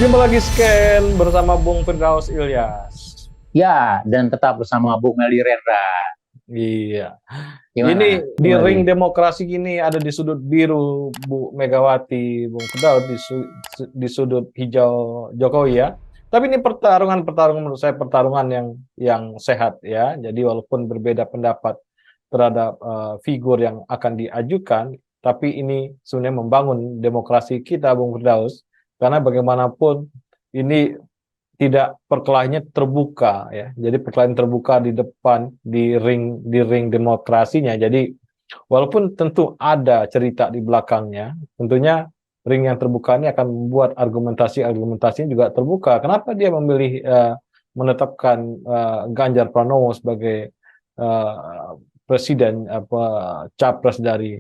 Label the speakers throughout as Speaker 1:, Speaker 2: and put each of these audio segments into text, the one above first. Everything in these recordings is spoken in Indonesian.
Speaker 1: Jumpa lagi scan bersama Bung Firdaus Ilyas.
Speaker 2: Ya, dan tetap bersama Bung Meldi Rendra.
Speaker 1: Iya. Ini
Speaker 2: Gimana,
Speaker 1: di
Speaker 2: Bung
Speaker 1: ring
Speaker 2: Meldi?
Speaker 1: demokrasi gini ada di sudut biru Bu Megawati, Bung Firdaus di sudut hijau Jokowi ya. Tapi ini pertarungan menurut saya pertarungan yang sehat ya. Jadi walaupun berbeda pendapat terhadap figur yang akan diajukan, tapi ini sebenarnya membangun demokrasi kita, Bung Firdaus. Karena bagaimanapun ini tidak perkelahiannya terbuka ya. Jadi perkelahian terbuka di depan di ring demokrasinya. Jadi walaupun tentu ada cerita di belakangnya, tentunya ring yang terbuka ini akan membuat argumentasinya juga terbuka. Kenapa dia memilih menetapkan Ganjar Pranowo sebagai presiden capres dari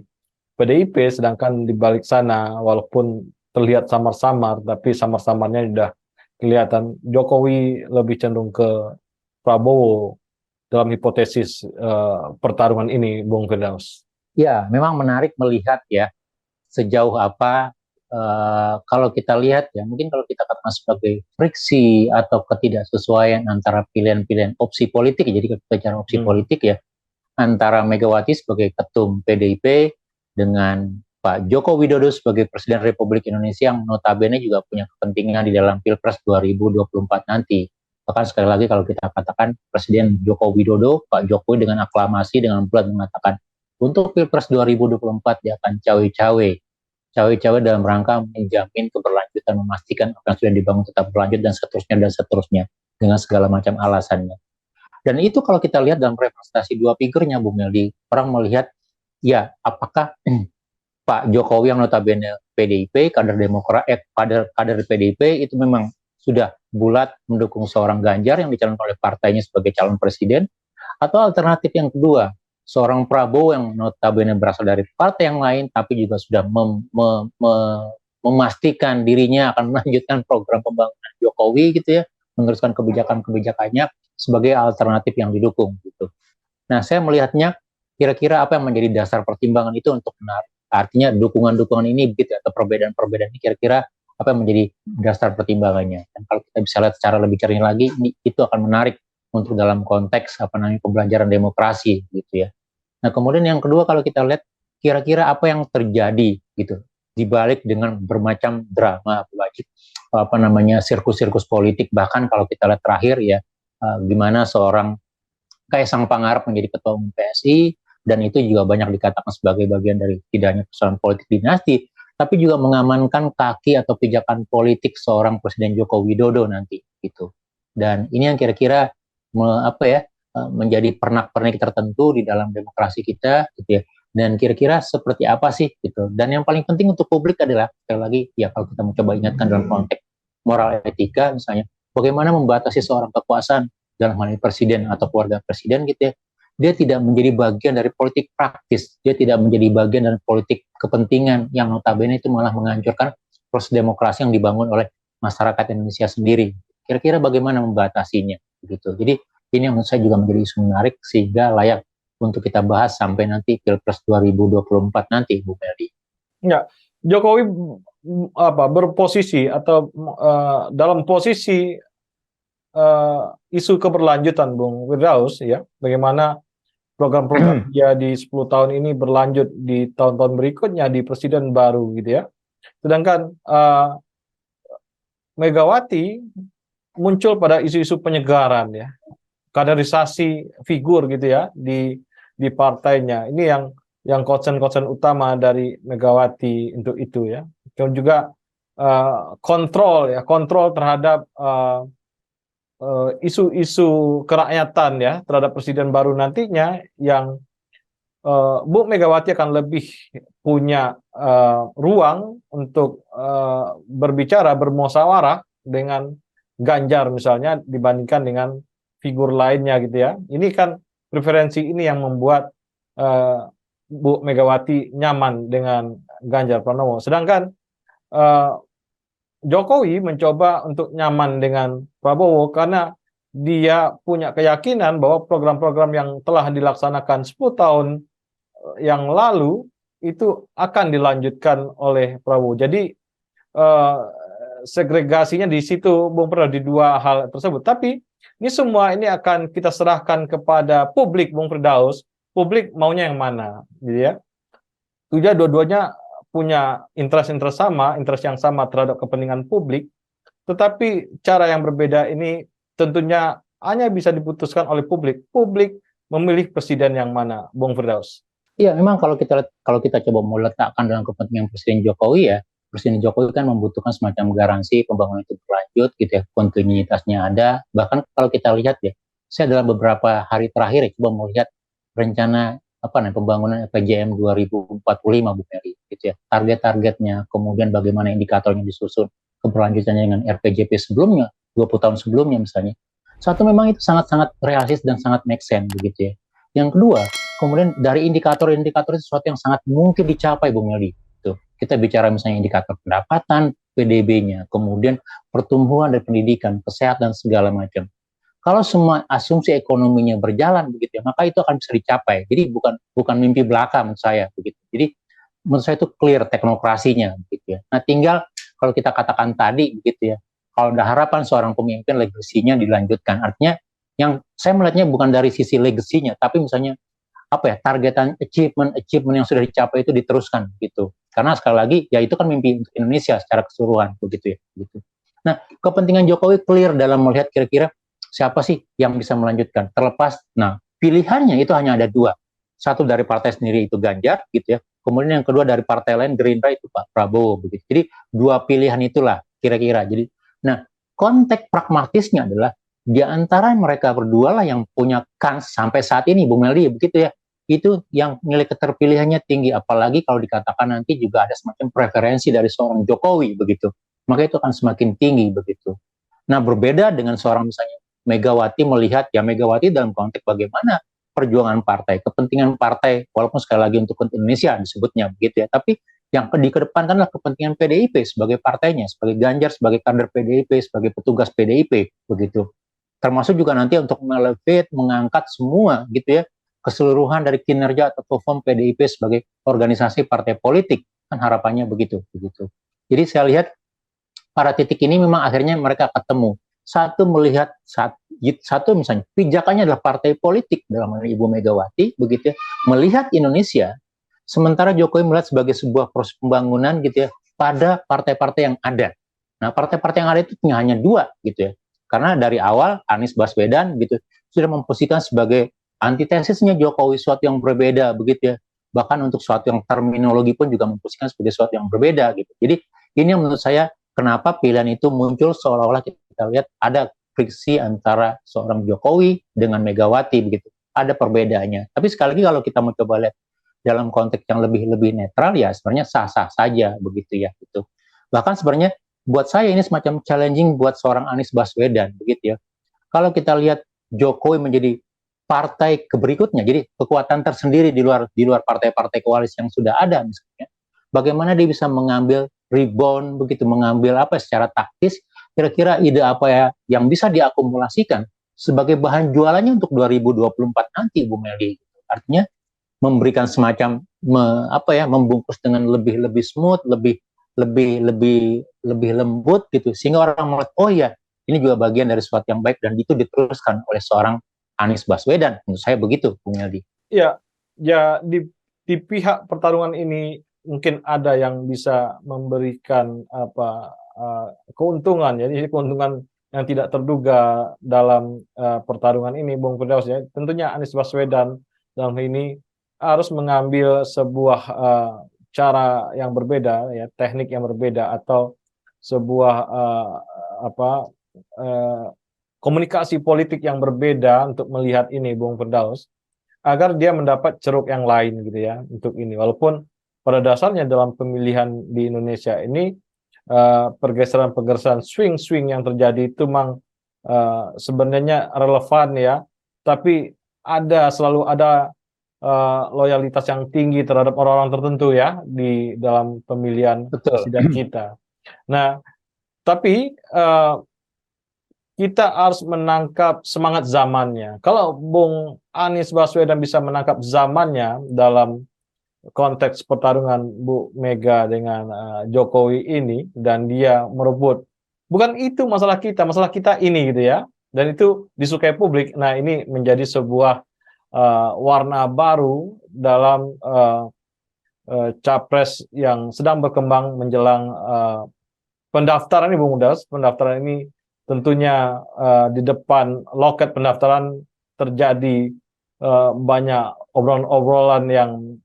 Speaker 1: PDIP, sedangkan di balik sana walaupun terlihat samar-samar, tapi samar-samarnya sudah kelihatan Jokowi lebih cenderung ke Prabowo dalam hipotesis pertarungan ini, Bung Firdaus.
Speaker 2: Ya, memang menarik melihat ya sejauh apa kalau kita lihat ya, mungkin kalau kita katakan sebagai friksi atau ketidaksesuaian antara pilihan-pilihan opsi politik, jadi kita bicara opsi politik ya, antara Megawati sebagai ketum PDIP dengan Pak Joko Widodo sebagai Presiden Republik Indonesia yang notabene juga punya kepentingan di dalam Pilpres 2024 nanti. Bahkan sekali lagi kalau kita katakan Presiden Joko Widodo, Pak Jokowi dengan aklamasi, dengan bulat mengatakan untuk Pilpres 2024 dia akan cawe-cawe dalam rangka menjamin keberlanjutan, memastikan apa yang sudah dibangun tetap berlanjut dan seterusnya dengan segala macam alasannya. Dan itu kalau kita lihat dalam representasi dua figurnya, Bung Meldi, orang melihat ya apakah Pak Jokowi yang notabene PDIP, kader Demokrat, kader PDIP itu memang sudah bulat mendukung seorang Ganjar yang dicalonkan oleh partainya sebagai calon presiden, atau alternatif yang kedua, seorang Prabowo yang notabene berasal dari partai yang lain, tapi juga sudah memastikan dirinya akan melanjutkan program pembangunan Jokowi gitu ya, meneruskan kebijakan-kebijakannya sebagai alternatif yang didukung gitu. Nah, saya melihatnya kira-kira apa yang menjadi dasar pertimbangan itu untuk menarik. Artinya dukungan-dukungan ini gitu atau perbedaan-perbedaan ini kira-kira apa yang menjadi dasar pertimbangannya. Dan kalau kita bisa lihat secara lebih jernih lagi, itu akan menarik untuk dalam konteks apa namanya pembelajaran demokrasi gitu ya. Nah, kemudian yang kedua kalau kita lihat kira-kira apa yang terjadi gitu di balik dengan bermacam drama apa namanya sirkus-sirkus politik, bahkan kalau kita lihat terakhir ya gimana seorang Kaisang Pangarep menjadi ketua umum PSI, dan itu juga banyak dikatakan sebagai bagian dari tidak hanya persoalan politik dinasti, tapi juga mengamankan kaki atau pijakan politik seorang Presiden Joko Widodo nanti gitu. Dan ini yang kira-kira menjadi pernak-pernik tertentu di dalam demokrasi kita gitu ya. Dan kira-kira seperti apa sih gitu. Dan yang paling penting untuk publik adalah sekali lagi ya kalau kita mencoba ingatkan dalam konteks moral etika misalnya, bagaimana membatasi seorang kekuasaan dalam hal ini presiden atau keluarga presiden gitu ya, dia tidak menjadi bagian dari politik praktis, dia tidak menjadi bagian dari politik kepentingan yang notabene itu malah menghancurkan proses demokrasi yang dibangun oleh masyarakat Indonesia sendiri. Kira-kira bagaimana membatasinya gitu. Jadi ini yang menurut saya juga menjadi isu menarik sehingga layak untuk kita bahas sampai nanti Pilpres 2024 nanti, Bu Meldi.
Speaker 1: Ya, Jokowi berposisi atau dalam posisi isu keberlanjutan, Bung Firdaus ya, bagaimana program-program dia di 10 tahun ini berlanjut di tahun-tahun berikutnya di presiden baru gitu ya. Sedangkan Megawati muncul pada isu-isu penyegaran ya, kaderisasi figur gitu ya di partainya. Ini yang concern utama dari Megawati untuk itu ya. Kemudian juga kontrol terhadap isu-isu kerakyatan ya terhadap presiden baru nantinya, yang Bu Megawati akan lebih punya ruang untuk berbicara, bermusyawarah dengan Ganjar misalnya dibandingkan dengan figur lainnya gitu ya. Ini kan preferensi ini yang membuat Bu Megawati nyaman dengan Ganjar Pranowo. Sedangkan Jokowi mencoba untuk nyaman dengan Prabowo karena dia punya keyakinan bahwa program-program yang telah dilaksanakan 10 tahun yang lalu itu akan dilanjutkan oleh Prabowo. Jadi segregasinya di situ, Bung Firdaus, di dua hal tersebut. Tapi ini semua ini akan kita serahkan kepada publik, Bung Firdaus. Publik maunya yang mana, gitu ya? Tujuan dua-duanya punya interest sama, interest yang sama terhadap kepentingan publik, tetapi cara yang berbeda ini tentunya hanya bisa diputuskan oleh publik. Publik memilih presiden yang mana, Bung Firdaus?
Speaker 2: Iya, memang kalau kita coba meletakkan dalam kepentingan Presiden Jokowi ya, Presiden Jokowi kan membutuhkan semacam garansi pembangunan itu berlanjut gitu ya, kontinuitasnya ada. Bahkan kalau kita lihat ya, saya dalam beberapa hari terakhir ya, coba melihat rencana pembangunan RPJM 2045 Bu Mary gitu ya. Target-targetnya, kemudian bagaimana indikatornya disusun, keberlanjutannya dengan RPJP sebelumnya, 20 tahun sebelumnya misalnya. Satu, memang itu sangat-sangat realistis dan sangat make sense begitu ya. Yang kedua, kemudian dari indikator-indikator itu sesuatu yang sangat mungkin dicapai, Bung Meldi. Tuh, kita bicara misalnya indikator pendapatan, PDB-nya, kemudian pertumbuhan dan pendidikan, kesehatan, segala macam. Kalau semua asumsi ekonominya berjalan begitu ya, maka itu akan bisa dicapai. Jadi bukan mimpi belaka menurut saya begitu. Jadi menurut saya itu clear teknokrasinya begitu ya. Nah, tinggal kalau kita katakan tadi begitu ya, kalau ada harapan seorang pemimpin legasinya dilanjutkan. Artinya yang saya melihatnya bukan dari sisi legasinya, tapi misalnya targetan achievement yang sudah dicapai itu diteruskan gitu. Karena sekali lagi ya itu kan mimpi untuk Indonesia secara keseluruhan begitu ya. Gitu. Nah, kepentingan Jokowi clear dalam melihat kira-kira siapa sih yang bisa melanjutkan. Terlepas, nah pilihannya itu hanya ada dua. Satu dari partai sendiri itu Ganjar gitu ya. Kemudian yang kedua dari partai lain Gerindra itu Pak Prabowo begitu. Jadi dua pilihan itulah kira-kira. Jadi, nah konteks pragmatisnya adalah di antara mereka berdua lah yang punya kans sampai saat ini, Bung Meldi, begitu ya. Itu yang nilai keterpilihannya tinggi, apalagi kalau dikatakan nanti juga ada semacam preferensi dari seorang Jokowi begitu, maka itu akan semakin tinggi begitu. Nah, berbeda dengan seorang misalnya Megawati, melihat ya Megawati dalam konteks bagaimana perjuangan partai, kepentingan partai, walaupun sekali lagi untuk Indonesia disebutnya begitu ya, tapi yang dikedepankan adalah kepentingan PDIP sebagai partainya, sebagai Ganjar sebagai kader PDIP, sebagai petugas PDIP begitu. Termasuk juga nanti untuk melevate, mengangkat semua gitu ya, keseluruhan dari kinerja atau perform PDIP sebagai organisasi partai politik, kan harapannya begitu. Jadi saya lihat pada titik ini memang akhirnya mereka ketemu. Satu melihat satu misalnya pijakannya adalah partai politik dalam hal Ibu Megawati begitu ya, melihat Indonesia, sementara Jokowi melihat sebagai sebuah proses pembangunan gitu ya pada partai-partai yang ada. Nah, partai-partai yang ada itu hanya dua gitu ya. Karena dari awal Anies Baswedan gitu sudah memposisikan sebagai antitesisnya Jokowi, suatu yang berbeda begitu ya. Bahkan untuk suatu yang terminologi pun juga memposisikan sebagai suatu yang berbeda gitu. Jadi ini menurut saya kenapa pilihan itu muncul seolah-olah kita lihat ada friksi antara seorang Jokowi dengan Megawati begitu. Ada perbedaannya. Tapi sekali lagi kalau kita mau coba lihat dalam konteks yang lebih netral ya sebenarnya sah-sah saja begitu ya gitu. Bahkan sebenarnya buat saya ini semacam challenging buat seorang Anies Baswedan begitu ya. Kalau kita lihat Jokowi menjadi partai berikutnya, jadi kekuatan tersendiri di luar partai-partai koalisi yang sudah ada misalnya, bagaimana dia bisa mengambil rebound begitu, mengambil secara taktis, kira-kira ide apa ya yang bisa diakumulasikan sebagai bahan jualannya untuk 2024 nanti, Bu Meldi. Artinya memberikan semacam membungkus dengan lebih smooth, lebih lembut gitu, sehingga orang melihat oh ya ini juga bagian dari sesuatu yang baik dan itu diteruskan oleh seorang Anies Baswedan. Menurut saya begitu, Bung Yaldi.
Speaker 1: Ya, di pihak pertarungan ini mungkin ada yang bisa memberikan keuntungan, jadi keuntungan yang tidak terduga dalam pertarungan ini, Bung Firdaus ya. Tentunya Anies Baswedan dalam ini harus mengambil sebuah cara yang berbeda, ya, teknik yang berbeda atau sebuah komunikasi politik yang berbeda untuk melihat ini, Bung Firdaus, agar dia mendapat ceruk yang lain gitu ya untuk ini. Walaupun pada dasarnya dalam pemilihan di Indonesia ini pergeseran swing yang terjadi itu memang sebenarnya relevan ya, tapi selalu ada loyalitas yang tinggi terhadap orang-orang tertentu ya di dalam pemilihan presiden kita. Nah, tapi kita harus menangkap semangat zamannya. Kalau Bung Anies Baswedan bisa menangkap zamannya dalam konteks pertarungan Bu Mega dengan Jokowi ini, dan dia merebut bukan itu masalah kita ini gitu ya. Dan itu disukai publik. Nah, ini menjadi sebuah warna baru dalam capres yang sedang berkembang menjelang pendaftaran ini, Bung Udas. Pendaftaran ini tentunya di depan loket pendaftaran terjadi banyak obrolan-obrolan yang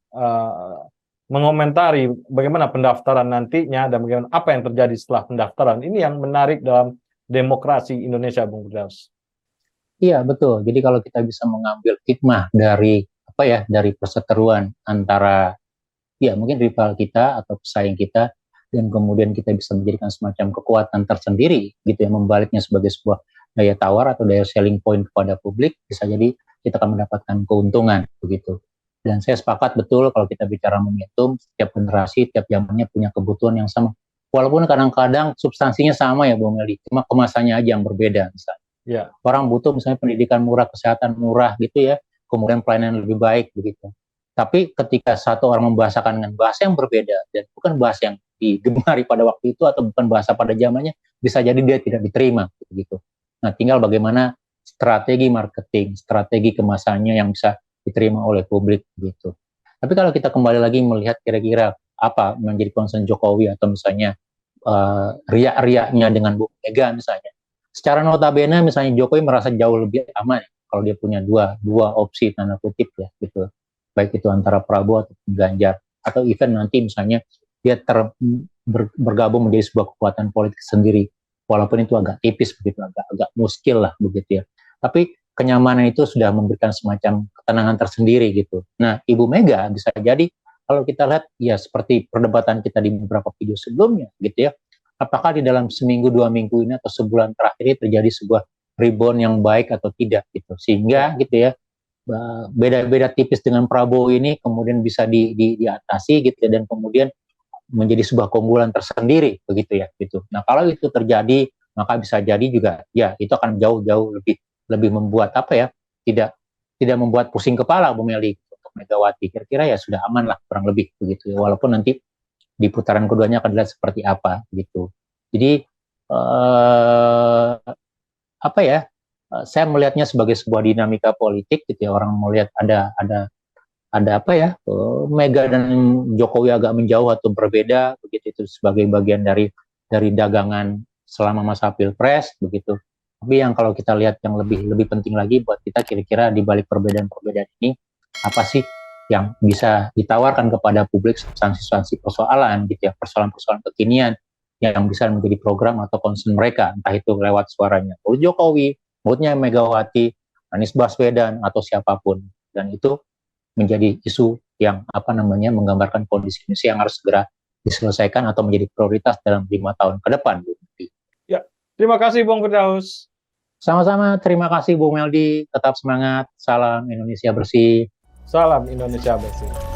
Speaker 1: mengomentari bagaimana pendaftaran nantinya dan bagaimana apa yang terjadi setelah pendaftaran. Ini yang menarik dalam demokrasi Indonesia, Bung Firdaus.
Speaker 2: Iya, betul. Jadi kalau kita bisa mengambil hikmah dari apa ya, dari perseteruan antara ya mungkin rival kita atau pesaing kita, dan kemudian kita bisa menjadikan semacam kekuatan tersendiri gitu ya, membaliknya sebagai sebuah daya tawar atau daya selling point kepada publik, bisa jadi kita akan mendapatkan keuntungan begitu. Dan saya sepakat betul kalau kita bicara momentum, setiap generasi, setiap zamannya punya kebutuhan yang sama. Walaupun kadang-kadang substansinya sama ya Bung Meldi, cuma kemasannya aja yang berbeda misalnya.
Speaker 1: Ya.
Speaker 2: Orang butuh misalnya pendidikan murah, kesehatan murah gitu ya, kemudian pelayanan lebih baik begitu. Tapi ketika satu orang membahasakan dengan bahasa yang berbeda dan bukan bahasa yang digemari pada waktu itu atau bukan bahasa pada zamannya, bisa jadi dia tidak diterima begitu. Nah, tinggal bagaimana strategi marketing, strategi kemasannya yang bisa diterima oleh publik gitu. Tapi kalau kita kembali lagi melihat kira-kira apa menjadi concern Jokowi atau misalnya riak-riaknya dengan Bu Mega misalnya. Secara notabene misalnya Jokowi merasa jauh lebih aman kalau dia punya dua opsi tanda kutip ya gitu. Baik itu antara Prabowo atau Ganjar, atau even nanti misalnya dia bergabung menjadi sebuah kekuatan politik sendiri, walaupun itu agak tipis begitu, agak muskil lah begitu ya. Tapi kenyamanan itu sudah memberikan semacam ketenangan tersendiri gitu. Nah, Ibu Mega bisa jadi kalau kita lihat ya seperti perdebatan kita di beberapa video sebelumnya gitu ya, apakah di dalam seminggu 2 minggu ini atau sebulan terakhir ini terjadi sebuah rebound yang baik atau tidak gitu, sehingga gitu ya beda-beda tipis dengan Prabowo ini kemudian bisa diatasi gitu ya, dan kemudian menjadi sebuah keunggulan tersendiri begitu ya gitu. Nah, kalau itu terjadi maka bisa jadi juga ya itu akan jauh-jauh lebih membuat apa ya, tidak membuat pusing kepala Bu Meli untuk Megawati. Kira-kira ya sudah aman lah kurang lebih begitu ya, walaupun nanti di putaran keduanya akan dilihat seperti apa gitu. Jadi apa ya, saya melihatnya sebagai sebuah dinamika politik gitu ya. Orang melihat ada apa ya, Mega dan Jokowi agak menjauh atau berbeda begitu, itu sebagai bagian dari dagangan selama masa Pilpres begitu. Tapi yang kalau kita lihat yang lebih penting lagi buat kita, kira-kira di balik perbedaan-perbedaan ini apa sih yang bisa ditawarkan kepada publik, substansi persoalan gitu ya, persoalan-persoalan kekinian yang bisa menjadi program atau concern mereka, entah itu lewat suaranya Jokowi, moodnya Megawati, Anies Baswedan atau siapapun. Dan itu menjadi isu yang apa namanya menggambarkan kondisi Indonesia yang harus segera diselesaikan atau menjadi prioritas dalam 5 tahun ke depan.
Speaker 1: Ya, terima kasih Bung Firdaus.
Speaker 2: Sama-sama, terima kasih Bung Meldi. Tetap semangat. Salam Indonesia bersih.
Speaker 1: Salam Indonesia bersih.